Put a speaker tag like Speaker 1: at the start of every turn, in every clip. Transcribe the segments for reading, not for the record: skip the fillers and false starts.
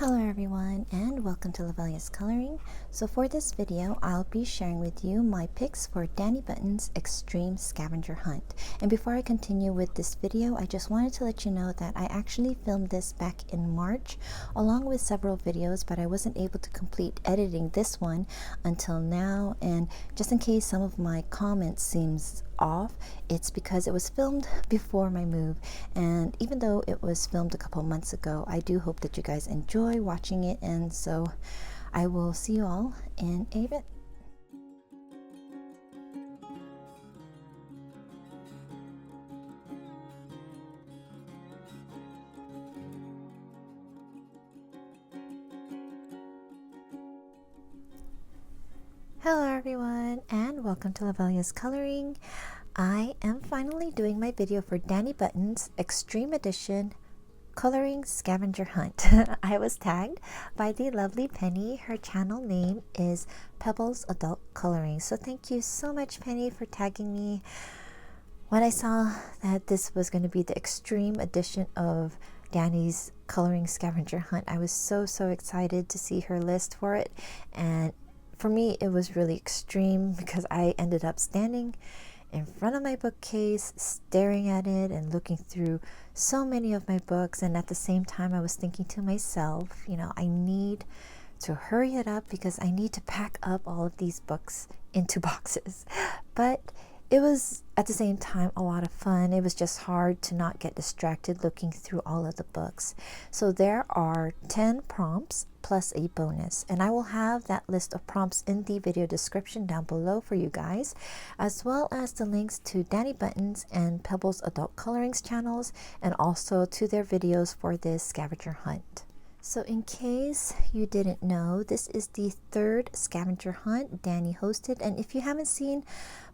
Speaker 1: Hello everyone and welcome to Lovella's Coloring. So for this video, I'll be sharing with you my picks for Dani Button's Extreme Scavenger Hunt. And before I continue with this video, I just wanted to let you know that I actually filmed this back in March along with several videos, but I wasn't able to complete editing this one until now. And just in case some of my comments seems off, it's because it was filmed before my move, and even though it was filmed a couple months ago, I do hope that you guys enjoy watching it, and so I will see you all in a bit. Hello everyone and welcome to Lovella's Coloring. I am finally doing my video for Dani Button's Extreme Edition Coloring Scavenger Hunt. I was tagged by the lovely Penny. Her channel name is Pebblez Adult Coloring. So thank you so much, Penny, for tagging me. When I saw that this was going to be the extreme edition of Dani's Coloring Scavenger Hunt, I was so excited to see her list for it. And for me, it was really extreme because I ended up standing in front of my bookcase, staring at it and looking through so many of my books. And at the same time, I was thinking to myself, you know, I need to hurry it up because I need to pack up all of these books into boxes. But it was at the same time a lot of fun. It was just hard to not get distracted looking through all of the books. So there are 10 prompts plus a bonus, and I will have that list of prompts in the video description down below for you guys, as well as the links to Dani Button's and Pebblez Adult Coloring's channels, and also to their videos for this scavenger hunt. So in case you didn't know, this is the third scavenger hunt Dani hosted, and if you haven't seen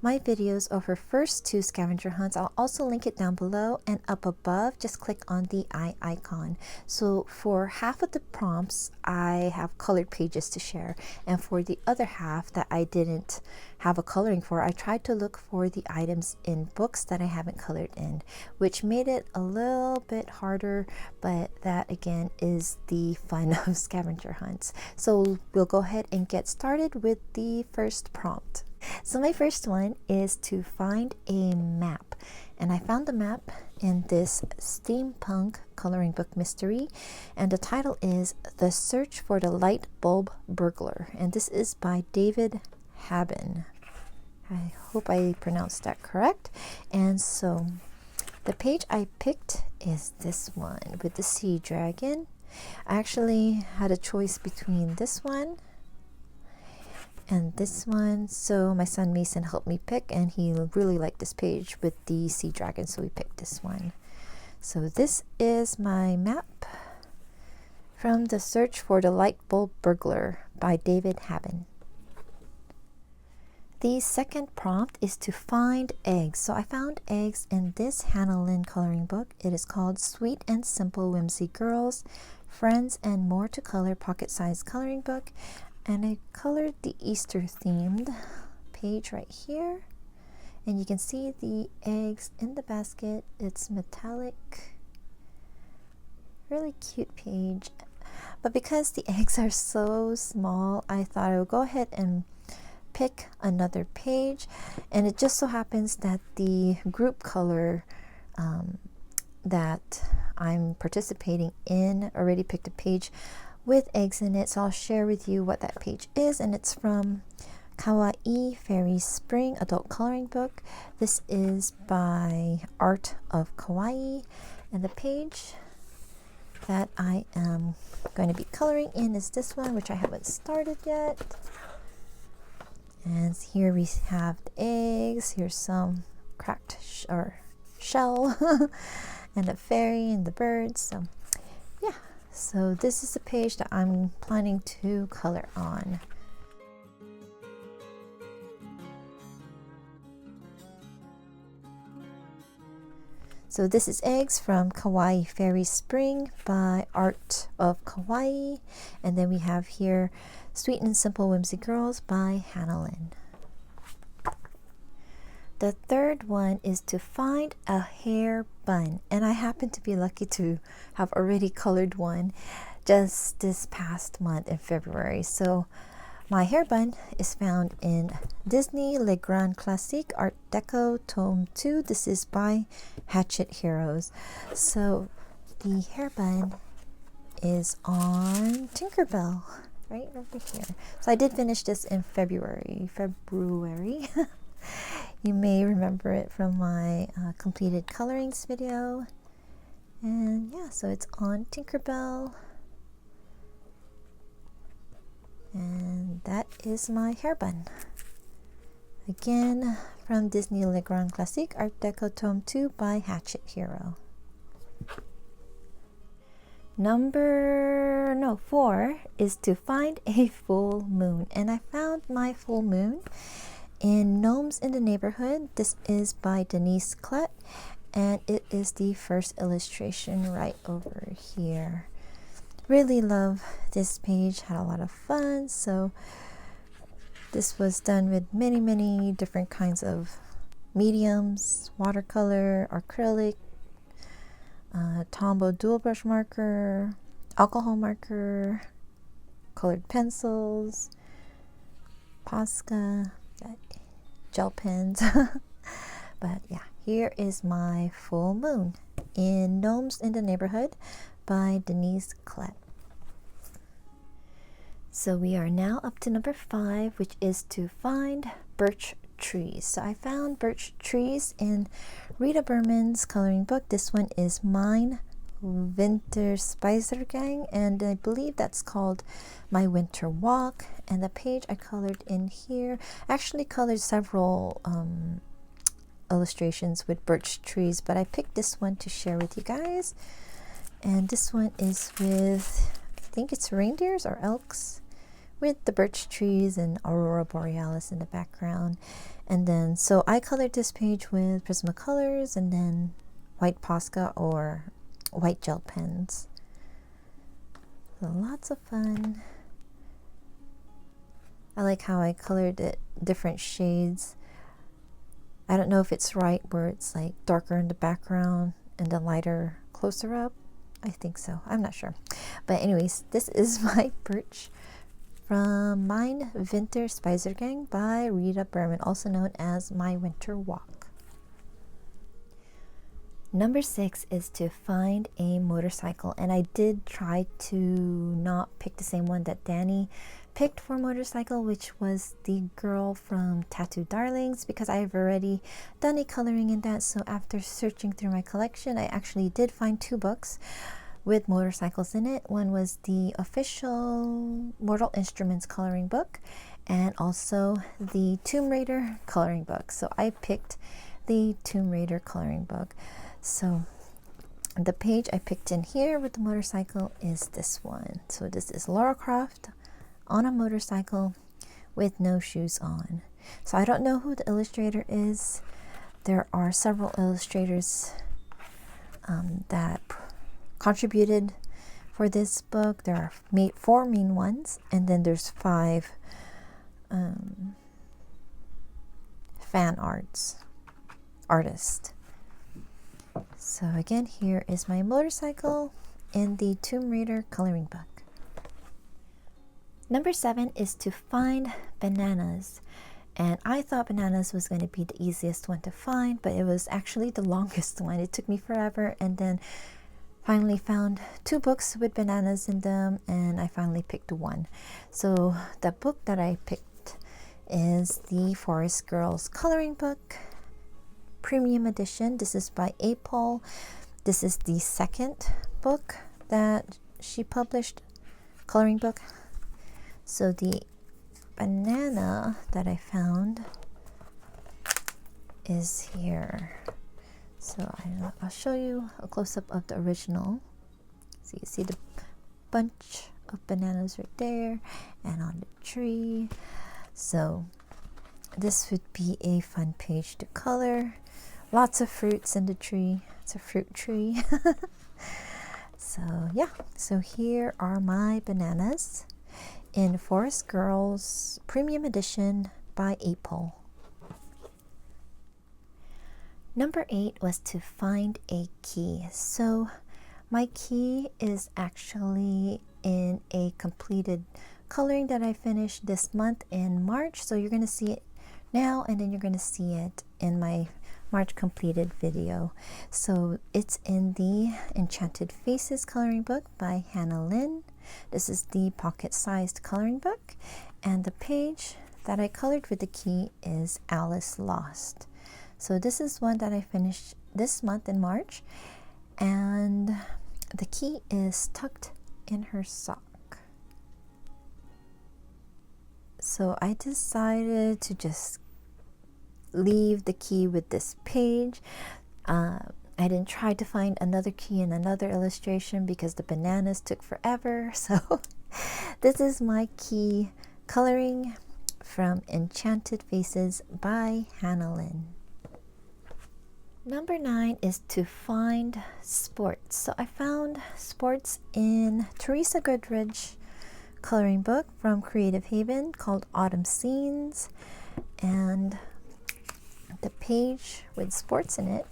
Speaker 1: my videos of her first two scavenger hunts, I'll also link it down below, and up above just click on the eye icon. So for half of the prompts I have colored pages to share, and for the other half that I didn't have a coloring for, I tried to look for the items in books that I haven't colored in, which made it a little bit harder, but that again is the fun of scavenger hunts. So we'll go ahead and get started with the first prompt. So my first one is to find a map, and I found the map in this steampunk coloring book mystery, and the title is The Search for the Light Bulb Burglar, and this is by David Haben. I hope I pronounced that correct. And so the page I picked is this one with the sea dragon. I actually had a choice between this one and this one, so my son Mason helped me pick, and he really liked this page with the sea dragon, so we picked this one. So this is my map from The Search for the Light Bulb Burglar by David Haben. The second prompt is to find eggs. So I found eggs in this Hannah Lynn coloring book. It is called Sweet and Simple Whimsy Girls, Friends and More to Color pocket-sized coloring book. And I colored the Easter themed page right here. And you can see the eggs in the basket. It's metallic. Really cute page. But because the eggs are so small, I thought I would go ahead and pick another page. And it just so happens that the group color that I'm participating in already picked a page with eggs in it, so I'll share with you what that page is, and it's from Kawaii Fairy Spring Adult Coloring Book. This is by Art of Kawaii, and the page that I am going to be coloring in is this one, which I haven't started yet. And here we have the eggs. Here's some cracked shell and a fairy and the birds. So yeah. So this is the page that I'm planning to color on. So this is Eggs from Kawaii Fairy Spring by Art of Kawaii. And then we have here Sweet and Simple Whimsy Girls by Hannah Lynn. The third one is to find a hair bun, and I happen to be lucky to have already colored one just this past month in February. So my hair bun is found in Disney Le Grand Classique Art Deco Tome 2. This is by Hatchet Heroes. So the hair bun is on Tinkerbell right over here. So I did finish this in February. You may remember it from my completed colorings video. And yeah, so it's on Tinkerbell. And that is my hair bun. Again, from Disney Le Grand Classique Art Deco Tome 2 by Hatchet Hero. Number 4 is to find a full moon. And I found my full moon in Gnomes in the Neighborhood. This is by Denise Klett, and it is the first illustration right over here. Really love this page, had a lot of fun. So this was done with many different kinds of mediums: watercolor, acrylic, Tombow dual brush marker, alcohol marker, colored pencils, Posca, gel pens. But yeah, here is my full moon in Gnomes in the Neighborhood by Denise Klett. So we are now up to number 5, which is to find birch trees. So I found birch trees in Rita Berman's coloring book. This one is Mein Winterspaziergang, and I believe that's called My Winter Walk. And the page I colored in here, actually colored several illustrations with birch trees, but I picked this one to share with you guys. And this one is with, I think it's reindeers or elks, with the birch trees and Aurora Borealis in the background. And then, so I colored this page with Prismacolors and then white Posca or white gel pens. So lots of fun. I like how I colored it different shades. I don't know if it's right where it's like darker in the background and then lighter closer up. I think so. I'm not sure. But anyways, this is my birch from Mein Winterspaziergang by Rita Berman, also known as My Winter Walk. Number 6 is to find a motorcycle, and I did try to not pick the same one that Dani picked for motorcycle, which was the girl from Tattoo Darlings, because I've already done a coloring in that. So after searching through my collection, I actually did find 2 books with motorcycles in it. One was the official Mortal Instruments coloring book, and also the Tomb Raider coloring book. So I picked the Tomb Raider coloring book. So the page I picked in here with the motorcycle is this one. So this is Lara Croft on a motorcycle with no shoes on. So I don't know who the illustrator is. There are several illustrators that contributed for this book. There are 4 main ones, and then there's 5 fan artists. So again, here is my motorcycle in the Tomb Raider coloring book. Number 7 is to find bananas. And I thought bananas was going to be the easiest one to find, but it was actually the longest one. It took me forever, and then finally found 2 books with bananas in them, and I finally picked one. So the book that I picked is the Forest Girls coloring book, premium edition. This is by Apol. This is the 2nd book that she published, coloring book. So the banana that I found is here. So I'll show you a close-up of the original. So you see the bunch of bananas right there and on the tree. So this would be a fun page to color. Lots of fruits in the tree. It's a fruit tree. So yeah, so here are my bananas in Forest Girls Premium Edition by Apol. Number 8 was to find a key. So my key is actually in a completed coloring that I finished this month in March. So you're going to see it now, and then you're going to see it in my March completed video. So it's in the Enchanted Faces coloring book by Hannah Lynn. This is the pocket-sized coloring book, and the page that I colored with the key is Alice Lost. So this is one that I finished this month in March, and the key is tucked in her sock. So I decided to just leave the key with this page. I didn't try to find another key in another illustration because the bananas took forever. So this is my key coloring from Enchanted Faces by Hannah Lynn. Number 9 is to find sports. So I found sports in Teresa Goodridge coloring book from Creative Haven called Autumn Scenes, and the page with sports in it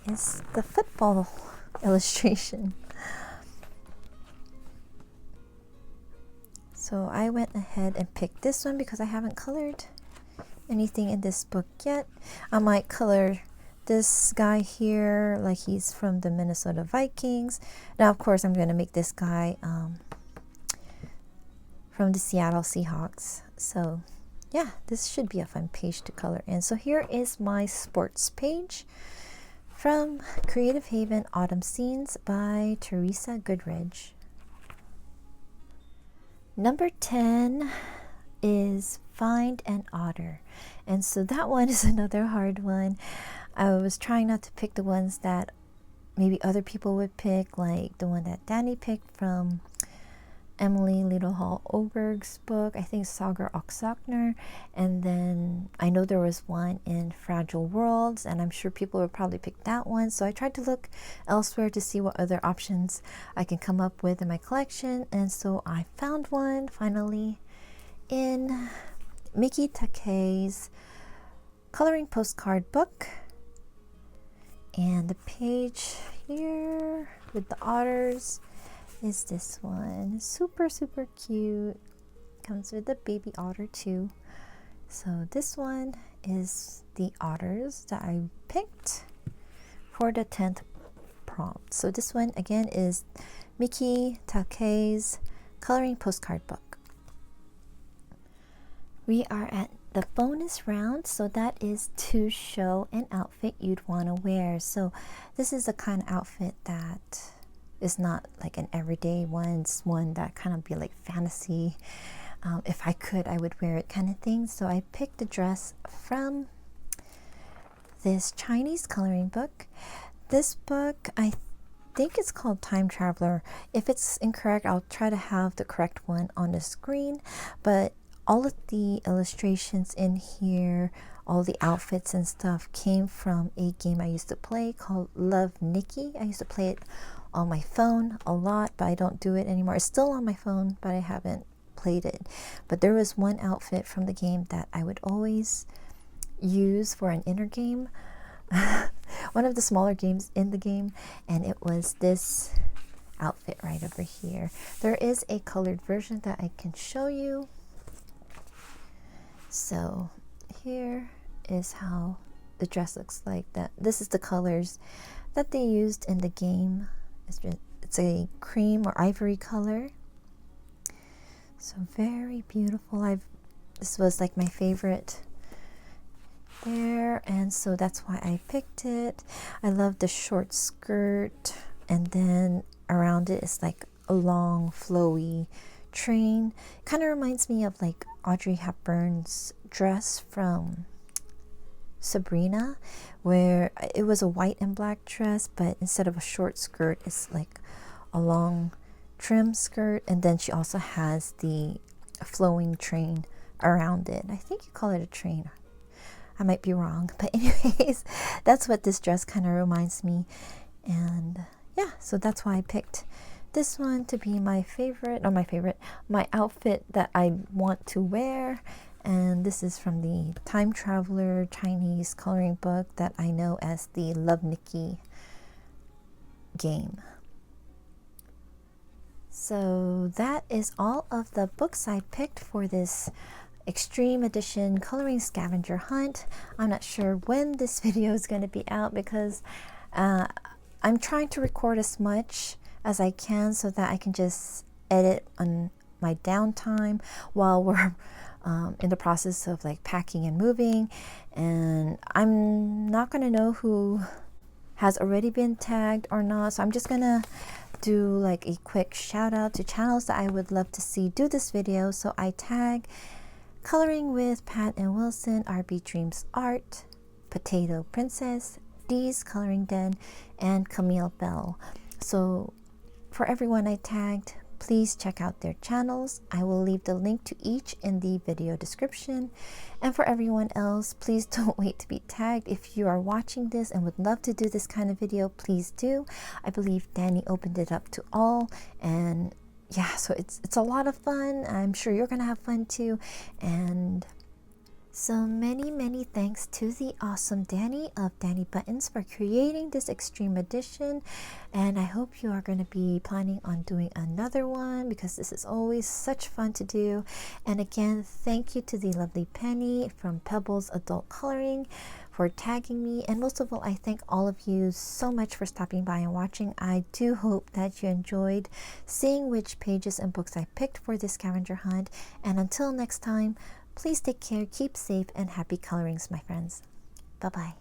Speaker 1: is the football illustration. So I went ahead and picked this one because I haven't colored anything in this book yet. I might color this guy here like he's from the Minnesota Vikings. Now of course I'm going to make this guy from the Seattle Seahawks. So yeah, this should be a fun page to color in. So here is my sports page from Creative Haven Autumn Scenes by Teresa Goodridge. Number 10 is Find an Otter. And so that one is another hard one. I was trying not to pick the ones that maybe other people would pick, like the one that Dani picked from Emily Little Hall Oberg's book, I think Sagar Oksakner, and then I know there was one in Fragile Worlds, and I'm sure people would probably pick that one. So I tried to look elsewhere to see what other options I can come up with in my collection, and so I found one finally in Miki Takei's coloring postcard book, and the page here with the otters is this one. Super cute. Comes with a baby otter too. So this one is the otters that I picked for the 10th prompt. So this one again is Miki Takei's coloring postcard book. We are at the bonus round, so that is to show an outfit you'd want to wear. So this is the kind of outfit that is not like an everyday one. It's one that kind of be like fantasy. If I could, I would wear it kind of thing. So I picked a dress from this Chinese coloring book. This book, I think it's called Time Traveler. If it's incorrect, I'll try to have the correct one on the screen. But all of the illustrations in here, all the outfits and stuff came from a game I used to play called Love Nikki. I used to play it on my phone a lot, but I don't do it anymore. It's still on my phone, but I haven't played it. But there was one outfit from the game that I would always use for an inner game, one of the smaller games in the game, and it was this outfit right over here. There is a colored version that I can show you. So here is how the dress looks like. This is the colors that they used in the game. It's a cream or ivory color. So very beautiful. This was like my favorite there, and so that's why I picked it. I love the short skirt, and then around it is like a long flowy train. Kind of reminds me of like Audrey Hepburn's dress from Sabrina, where it was a white and black dress, but instead of a short skirt, it's like a long trim skirt, and then she also has the flowing train around it. I think you call it a train. I might be wrong, but anyways, that's what this dress kind of reminds me. And yeah, so that's why I picked this one to be my favorite, my outfit that I want to wear. And this is from the Time Traveler Chinese coloring book that I know as the Love Nikki game. So that is all of the books I picked for this Extreme Edition Coloring Scavenger Hunt. I'm not sure when this video is going to be out because I'm trying to record as much as I can so that I can just edit on my downtime while we're in the process of like packing and moving. And I'm not going to know who has already been tagged or not, so I'm just gonna do like a quick shout out to channels that I would love to see do this video. So I tag Coloring with Pat and Wilson, RB Dreams Art, Potato Princess, Dee's Coloring Den, and Camille Bell. So for everyone I tagged, please check out their channels. I will leave the link to each in the video description. And for everyone else, please don't wait to be tagged. If you are watching this and would love to do this kind of video, please do. I believe Dani opened it up to all, and yeah, so it's a lot of fun. I'm sure you're gonna have fun too. And so many thanks to the awesome Dani of Dani Buttons for creating this extreme edition, and I hope you are going to be planning on doing another one because this is always such fun to do. And again, thank you to the lovely Penny from Pebblez Adult Coloring for tagging me, and most of all, I thank all of you so much for stopping by and watching. I do hope that you enjoyed seeing which pages and books I picked for this scavenger hunt, and until next time, please take care, keep safe, and happy colorings, my friends. Bye-bye.